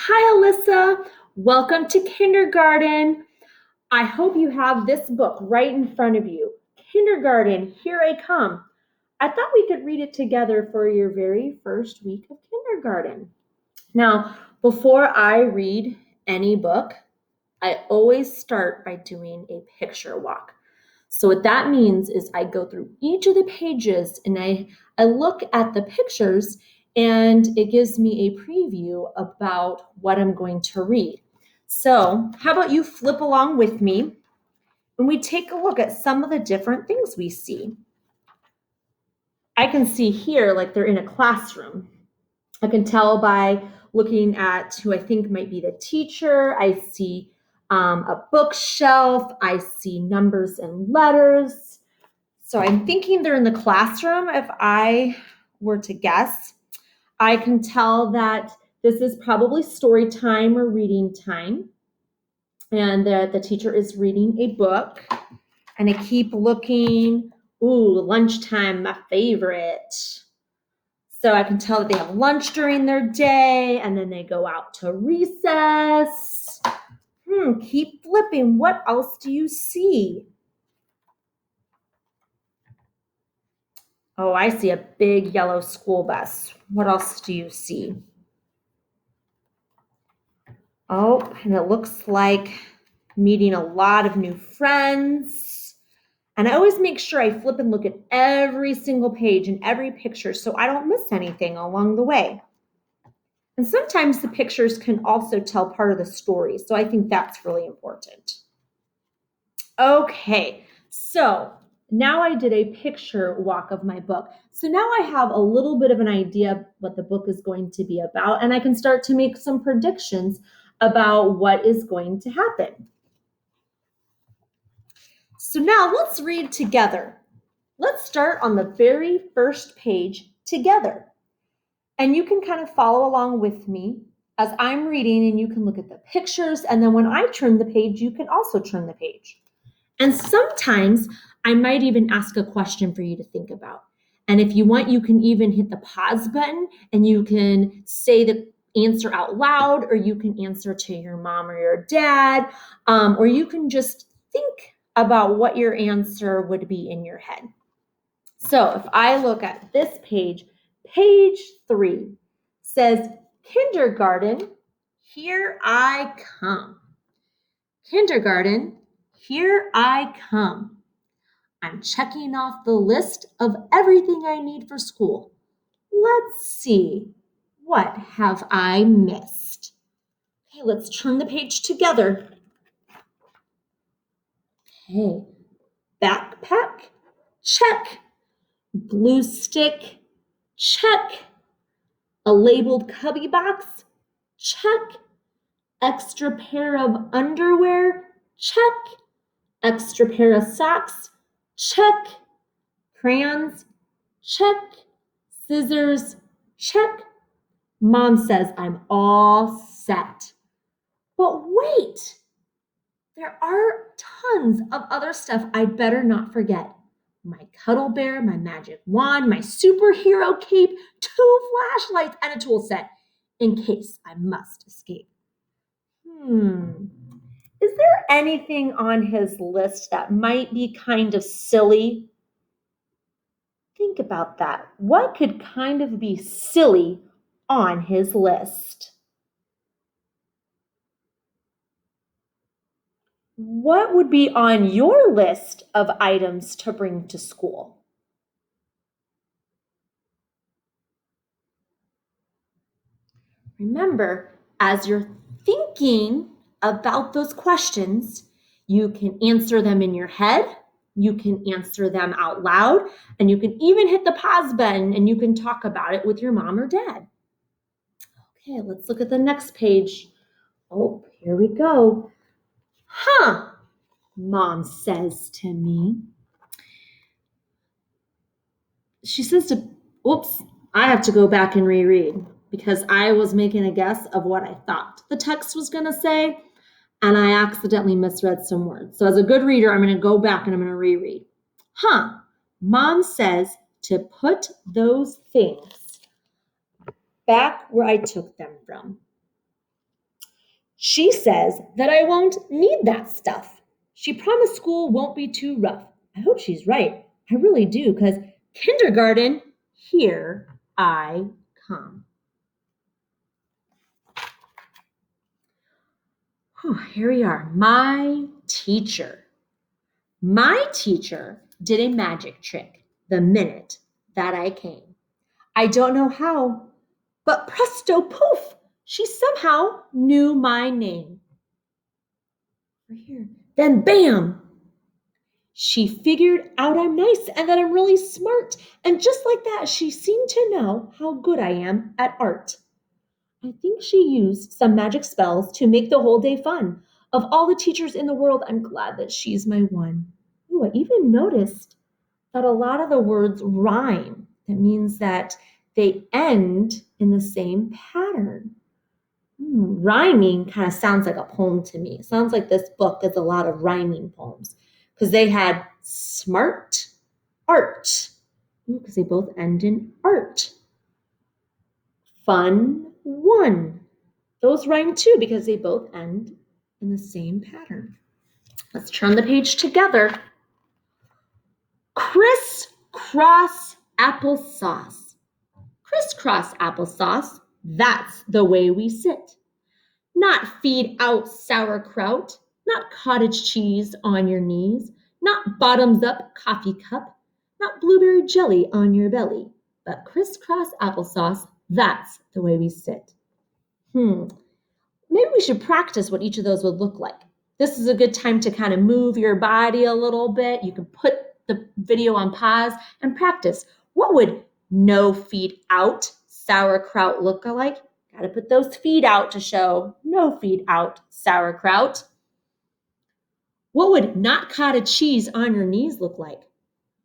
Hi, Alyssa. Welcome to kindergarten. I hope you have this book right in front of you. Kindergarten, Here I Come. I thought we could read it together for your very first week of kindergarten. Now, before I read any book, I always start by doing a picture walk. So what that means is I go through each of the pages and I look at the pictures and it gives me a preview about what I'm going to read. So how about you flip along with me and we take a look at some of the different things we see. I can see here like they're in a classroom. I can tell by looking at who I think might be the teacher. I see a bookshelf. I see numbers and letters. So I'm thinking they're in the classroom. If I were to guess, I can tell that this is probably story time or reading time. And the teacher is reading a book. And I keep looking. Ooh, lunchtime, my favorite. So I can tell that they have lunch during their day and then they go out to recess. Keep flipping. What else do you see? Oh, I see a big yellow school bus. What else do you see? Oh, and it looks like meeting a lot of new friends. And I always make sure I flip and look at every single page and every picture so I don't miss anything along the way. And sometimes the pictures can also tell part of the story. So I think that's really important. Okay, so now I did a picture walk of my book. So now I have a little bit of an idea what the book is going to be about, and I can start to make some predictions about what is going to happen. So now let's read together. Let's start on the very first page together. And you can kind of follow along with me as I'm reading, and you can look at the pictures. And then when I turn the page, you can also turn the page. And sometimes I might even ask a question for you to think about. And if you want, you can even hit the pause button and you can say the answer out loud, or you can answer to your mom or your dad, or you can just think about what your answer would be in your head. So if I look at this page, page 3 says, Kindergarten, here I come. Kindergarten, here I come. I'm checking off the list of everything I need for school. Let's see, what have I missed? Okay, let's turn the page together. Okay, backpack, check. Glue stick, check. A labeled cubby box, check. Extra pair of underwear, check. Extra pair of socks, check. Crayons, check. Scissors, check. Mom says I'm all set. But wait, there are tons of other stuff I'd better not forget. My cuddle bear, my magic wand, my superhero cape, 2 flashlights, and a tool set in case I must escape. Is there anything on his list that might be kind of silly? Think about that. What could kind of be silly on his list? What would be on your list of items to bring to school? Remember, as you're thinking about those questions, you can answer them in your head, you can answer them out loud, and you can even hit the pause button and you can talk about it with your mom or dad. Okay, let's look at the next page. Oh, here we go. Mom says to me. She says I have to go back and reread because I was making a guess of what I thought the text was going to say, and I accidentally misread some words. So as a good reader, I'm going to go back and I'm going to reread. Mom says to put those things back where I took them from. She says that I won't need that stuff. She promised school won't be too rough. I hope she's right. I really do, because kindergarten, here I come. Here we are. My teacher. My teacher did a magic trick the minute that I came. I don't know how, but presto poof, she somehow knew my name. Right here. Then bam, she figured out I'm nice and that I'm really smart. And just like that, she seemed to know how good I am at art. I think she used some magic spells to make the whole day fun. Of all the teachers in the world, I'm glad that she's my one. Ooh, I even noticed that a lot of the words rhyme. That means that they end in the same pattern. Rhyming kind of sounds like a poem to me. It sounds like this book is a lot of rhyming poems because they had smart, art, because they both end in art. Fun, one. Those rhyme too because they both end in the same pattern. Let's turn the page together. Crisscross applesauce. Crisscross applesauce, that's the way we sit. Not feed out sauerkraut, not cottage cheese on your knees, not bottoms up coffee cup, not blueberry jelly on your belly, but crisscross applesauce, that's the way we sit. Maybe we should practice what each of those would look like. This is a good time to kind of move your body a little bit. You can put the video on pause and practice. What would no feed out sauerkraut look like? Got to put those feet out to show no feed out sauerkraut. What would not cottage cheese on your knees look like?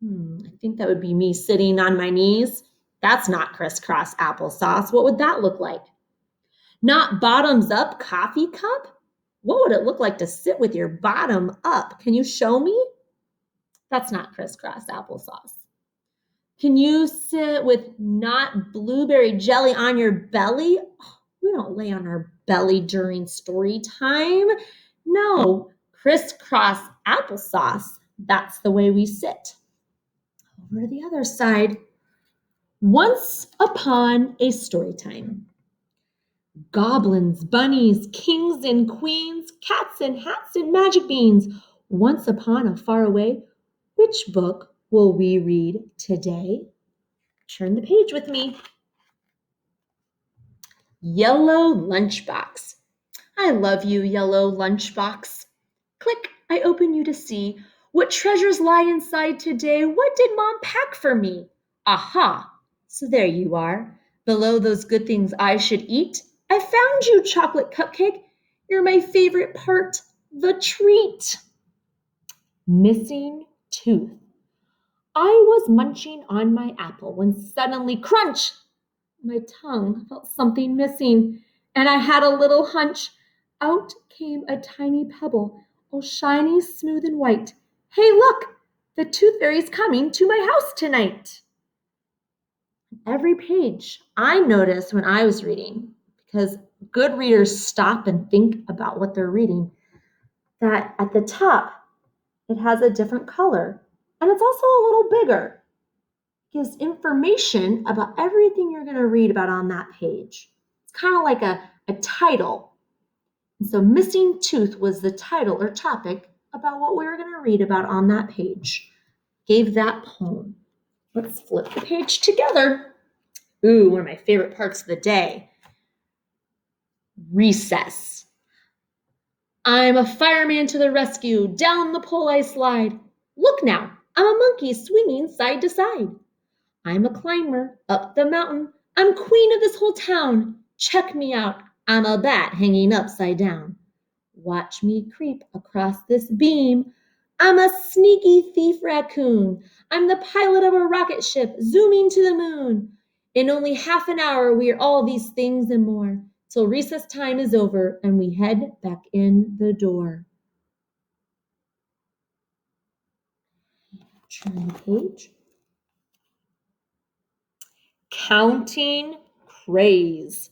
I think that would be me sitting on my knees. That's not crisscross applesauce. What would that look like? Not bottoms up coffee cup? What would it look like to sit with your bottom up? Can you show me? That's not crisscross applesauce. Can you sit with not blueberry jelly on your belly? We don't lay on our belly during story time. No, crisscross applesauce, that's the way we sit. Over to the other side. Once upon a story time. Goblins, bunnies, kings and queens, cats and hats and magic beans. Once upon a far away. Which book will we read today? Turn the page with me. Yellow Lunchbox. I love you, yellow lunchbox. Click, I open you to see what treasures lie inside today. What did Mom pack for me? Aha, so there you are. Below those good things I should eat, I found you, chocolate cupcake. You're my favorite part, the treat. Missing tooth. I was munching on my apple when suddenly, crunch! My tongue felt something missing, and I had a little hunch. Out came a tiny pebble, all shiny, smooth, and white. Hey, look! The tooth fairy's coming to my house tonight. Every page I noticed when I was reading, because good readers stop and think about what they're reading, that at the top, it has a different color, and it's also a little bigger. Gives information about everything you're going to read about on that page. It's kind of like a title. And so Missing Tooth was the title or topic about what we were going to read about on that page. Gave that poem. Let's flip the page together. Ooh, one of my favorite parts of the day. Recess. I'm a fireman to the rescue. Down the pole I slide. Look now, I'm a monkey swinging side to side. I'm a climber up the mountain. I'm queen of this whole town. Check me out. I'm a bat hanging upside down. Watch me creep across this beam. I'm a sneaky thief raccoon. I'm the pilot of a rocket ship zooming to the moon. In only half an hour, we are all these things and more, till recess time is over and we head back in the door. Turn the page. Counting craze.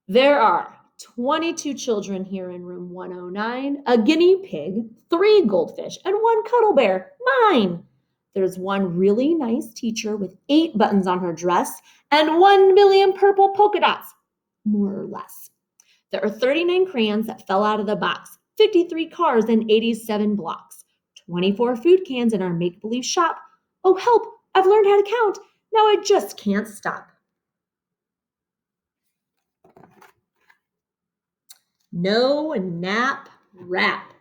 There are 22 children here in room 109, a guinea pig, 3 goldfish, and 1 cuddle bear. Mine! There's 1 really nice teacher with 8 buttons on her dress and 1 million purple polka dots, more or less. There are 39 crayons that fell out of the box, 53 cars and 87 blocks, 24 food cans in our make-believe shop. Oh, help! I've learned how to count. Now I just can't stop. No nap rap.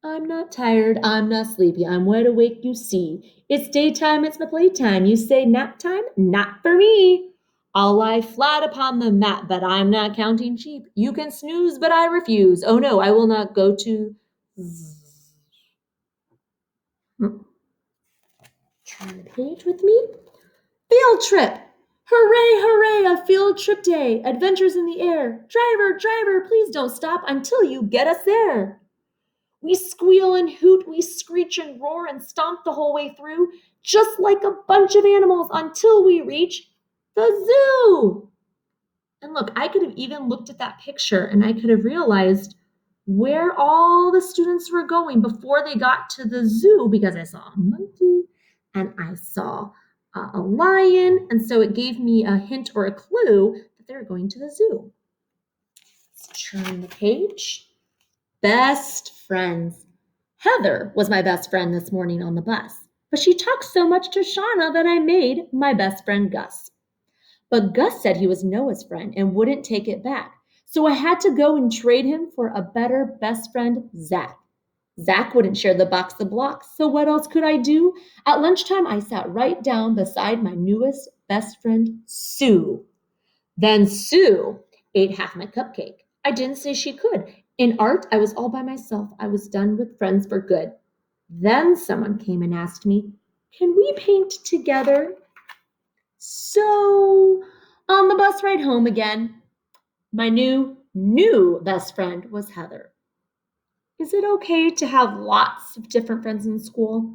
I'm not tired, I'm not sleepy, I'm wide awake, you see. It's daytime, it's my playtime. You say nap time? Not for me. I'll lie flat upon the mat, but I'm not counting sheep. You can snooze, but I refuse. Oh no, I will not go to... Turn the page with me. Field trip! Hooray, hooray, a field trip day. Adventures in the air. Driver, driver, please don't stop until you get us there. We squeal and hoot, we screech and roar and stomp the whole way through, just like a bunch of animals until we reach the zoo. And look, I could have even looked at that picture and I could have realized where all the students were going before they got to the zoo, because I saw a monkey and I saw a lion. And so it gave me a hint or a clue that they were going to the zoo. Let's turn the page. Best friends. Heather was my best friend this morning on the bus, but she talked so much to Shauna that I made my best friend Gus. But Gus said he was Noah's friend and wouldn't take it back, so I had to go and trade him for a better best friend, Zach. Zach wouldn't share the box of blocks, so what else could I do? At lunchtime, I sat right down beside my newest best friend, Sue. Then Sue ate half my cupcake. I didn't say she could. In art, I was all by myself. I was done with friends for good. Then someone came and asked me, "Can we paint together?" So, on the bus ride home again, my new best friend was Heather. Is it okay to have lots of different friends in school?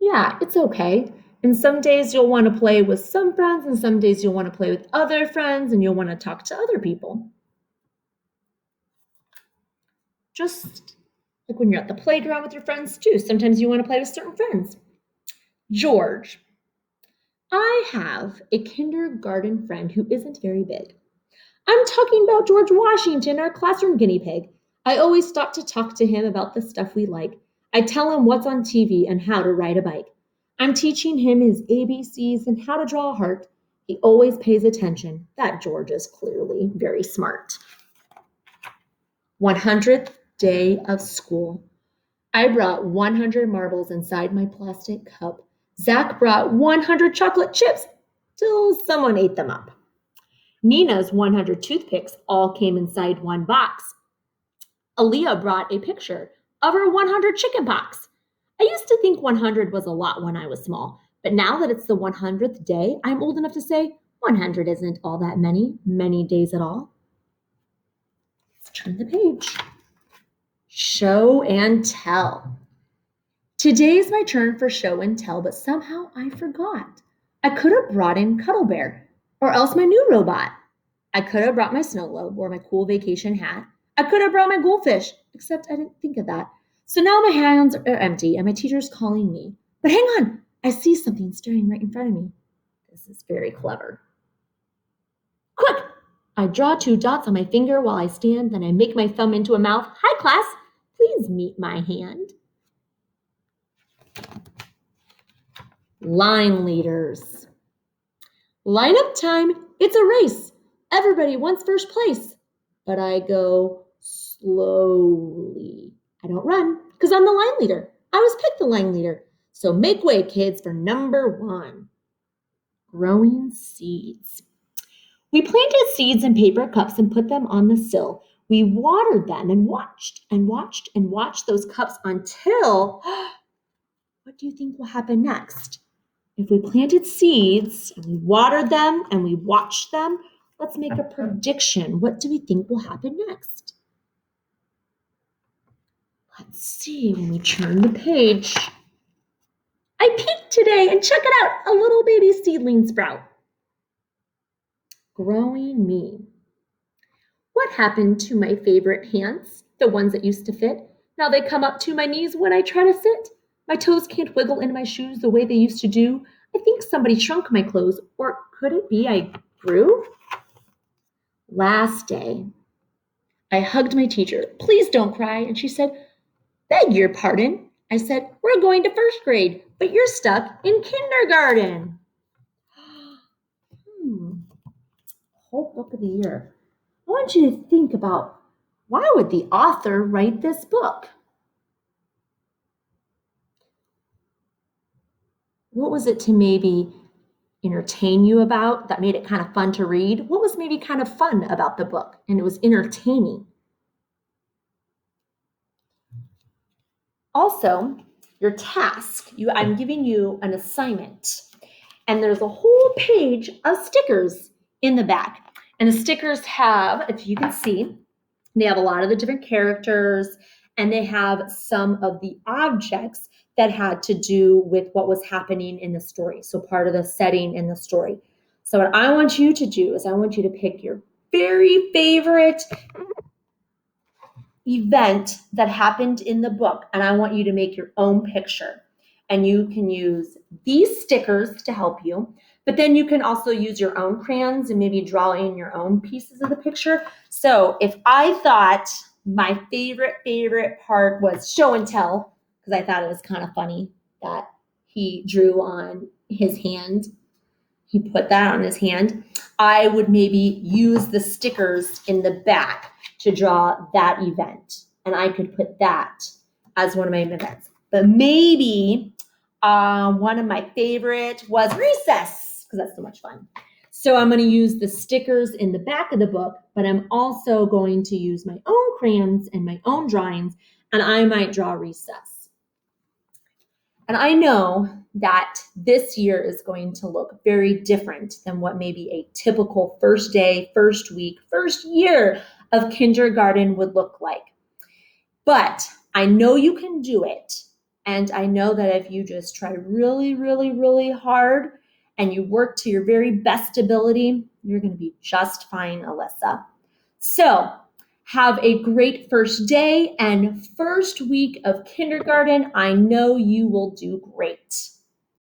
Yeah, it's okay. And some days you'll want to play with some friends, and some days you'll want to play with other friends, and you'll want to talk to other people. Just like when you're at the playground with your friends too. Sometimes you want to play with certain friends. George. I have a kindergarten friend who isn't very big. I'm talking about George Washington, our classroom guinea pig. I always stop to talk to him about the stuff we like. I tell him what's on TV and how to ride a bike. I'm teaching him his ABCs and how to draw a heart. He always pays attention. That George is clearly very smart. 100th day of school. I brought 100 marbles inside my plastic cup. Zach brought 100 chocolate chips till someone ate them up. Nina's 100 toothpicks all came inside one box. Aaliyah brought a picture of her 100 chicken pox. I used to think 100 was a lot when I was small, but now that it's the 100th day, I'm old enough to say 100 isn't all that many days at all. Let's turn the page. Show and tell. Today is my turn for show and tell, but somehow I forgot. I could have brought in Cuddle Bear, or else my new robot. I could have brought my snow globe or my cool vacation hat. I could have brought my goldfish, except I didn't think of that. So now my hands are empty and my teacher's calling me. But hang on, I see something staring right in front of me. This is very clever. Quick! I draw 2 dots on my finger while I stand, then I make my thumb into a mouth. Hi, class. Please meet my hand. Line leaders. Line up time. It's a race. Everybody wants first place. But I go slowly. I don't run because I'm the line leader. I was picked the line leader. So make way, kids, for number 1. Growing seeds. We planted seeds in paper cups and put them on the sill. We watered them and watched those cups until, what do you think will happen next? If we planted seeds and we watered them and we watched them, let's make a prediction. What do we think will happen next? Let's see when we turn the page. I peeked today and check it out, a little baby seedling sprout. Growing me. What happened to my favorite hands, the ones that used to fit? Now they come up to my knees when I try to sit. My toes can't wiggle in my shoes the way they used to do. I think somebody shrunk my clothes, or could it be I grew? Last day, I hugged my teacher. Please don't cry. And she said, beg your pardon. I said, we're going to first grade, but you're stuck in kindergarten. Whole book of the year. I want you to think about, why would the author write this book? What was it to maybe entertain you about that made it kind of fun to read? What was maybe kind of fun about the book and it was entertaining? Also, your task, I'm giving you an assignment, and there's a whole page of stickers in the back. And the stickers have, if you can see, they have a lot of the different characters, and they have some of the objects that had to do with what was happening in the story. So part of the setting in the story. So what I want you to do is I want you to pick your very favorite event that happened in the book, and I want you to make your own picture. And you can use these stickers to help you, but then you can also use your own crayons and maybe draw in your own pieces of the picture. So if I thought my favorite part was show and tell, because I thought it was kind of funny that he drew on his hand, he put that on his hand, I would maybe use the stickers in the back to draw that event. And I could put that as one of my events. But maybe one of my favorite was recess, because that's so much fun. So I'm going to use the stickers in the back of the book, but I'm also going to use my own crayons and my own drawings, and I might draw recess. And I know that this year is going to look very different than what maybe a typical first day, first week, first year of kindergarten would look like. But I know you can do it. And I know that if you just try really hard and you work to your very best ability, you're going to be just fine, Alyssa. So have a great first day and first week of kindergarten. I know you will do great.